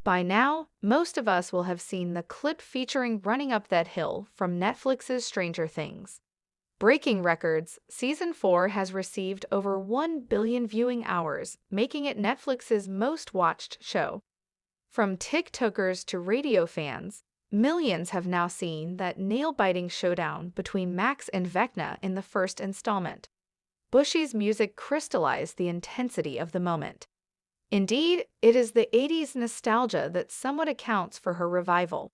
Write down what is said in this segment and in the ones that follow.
By now, most of us will have seen the clip featuring Running Up That Hill from Netflix's Stranger Things. Breaking records, Season 4 has received over 1 billion viewing hours, making it Netflix's most-watched show. From TikTokers to radio fans, millions have now seen that nail-biting showdown between Max and Vecna in the first installment. Bushy's music crystallized the intensity of the moment. Indeed, it is the 80s nostalgia that somewhat accounts for her revival.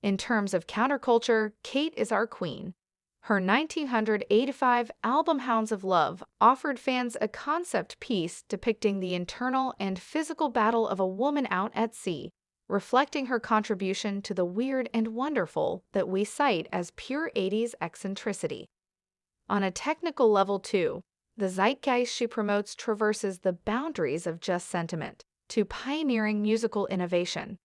In terms of counterculture, Kate is our queen. Her 1985 album Hounds of Love offered fans a concept piece depicting the internal and physical battle of a woman out at sea, reflecting her contribution to the weird and wonderful that we cite as pure 80s eccentricity. On a technical level too, the zeitgeist she promotes traverses the boundaries of just sentiment to pioneering musical innovation.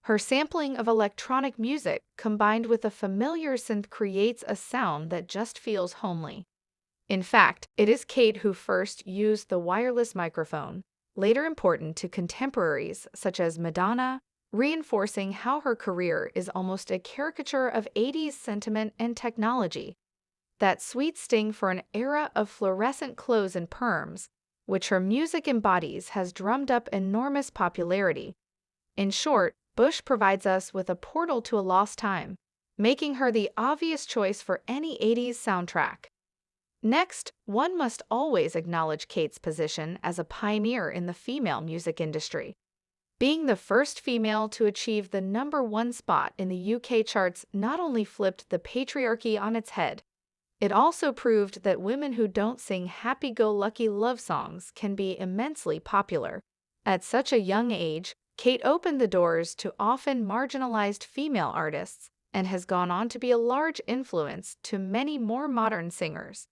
Her sampling of electronic music combined with a familiar synth creates a sound that just feels homely. In fact, it is Kate who first used the wireless microphone, later important to contemporaries such as Madonna, reinforcing how her career is almost a caricature of 80s sentiment and technology. That sweet sting for an era of fluorescent clothes and perms, which her music embodies, has drummed up enormous popularity. In short, Bush provides us with a portal to a lost time, making her the obvious choice for any 80s soundtrack. Next, one must always acknowledge Kate's position as a pioneer in the female music industry. Being the first female to achieve the #1 spot in the UK charts not only flipped the patriarchy on its head, it also proved that women who don't sing happy-go-lucky love songs can be immensely popular. At such a young age, Kate opened the doors to often marginalized female artists and has gone on to be a large influence to many more modern singers.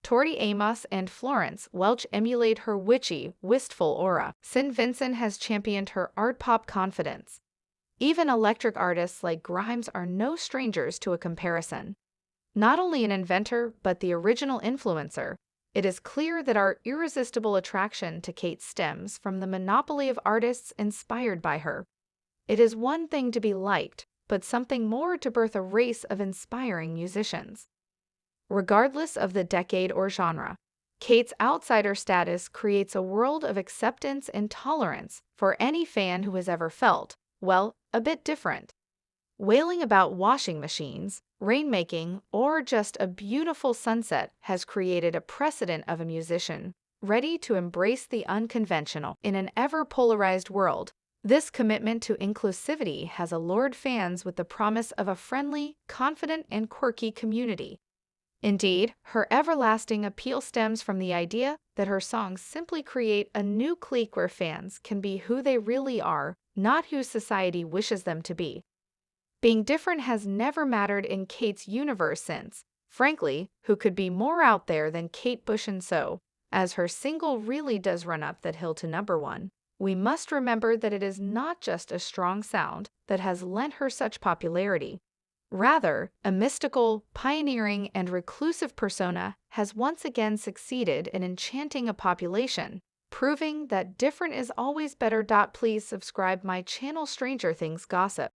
Tori Amos and Florence Welch emulate her witchy, wistful aura. St. Vincent has championed her art-pop confidence. Even electric artists like Grimes are no strangers to a comparison. Not only an inventor, but the original influencer, it is clear that our irresistible attraction to Kate stems from the monopoly of artists inspired by her. It is one thing to be liked, but something more to birth a race of inspiring musicians. Regardless of the decade or genre, Kate's outsider status creates a world of acceptance and tolerance for any fan who has ever felt, well, a bit different. Wailing about washing machines, rainmaking, or just a beautiful sunset has created a precedent of a musician ready to embrace the unconventional. In an ever-polarized world, this commitment to inclusivity has allured fans with the promise of a friendly, confident, and quirky community. Indeed, her everlasting appeal stems from the idea that her songs simply create a new clique where fans can be who they really are, not who society wishes them to be. Being different has never mattered in Kate's universe since, frankly, who could be more out there than Kate Bush? And so, as her single really does run up that hill to #1, we must remember that it is not just a strong sound that has lent her such popularity. Rather, a mystical, pioneering, and reclusive persona has once again succeeded in enchanting a population, proving that different is always better. Please subscribe my channel Stranger Things Gossip.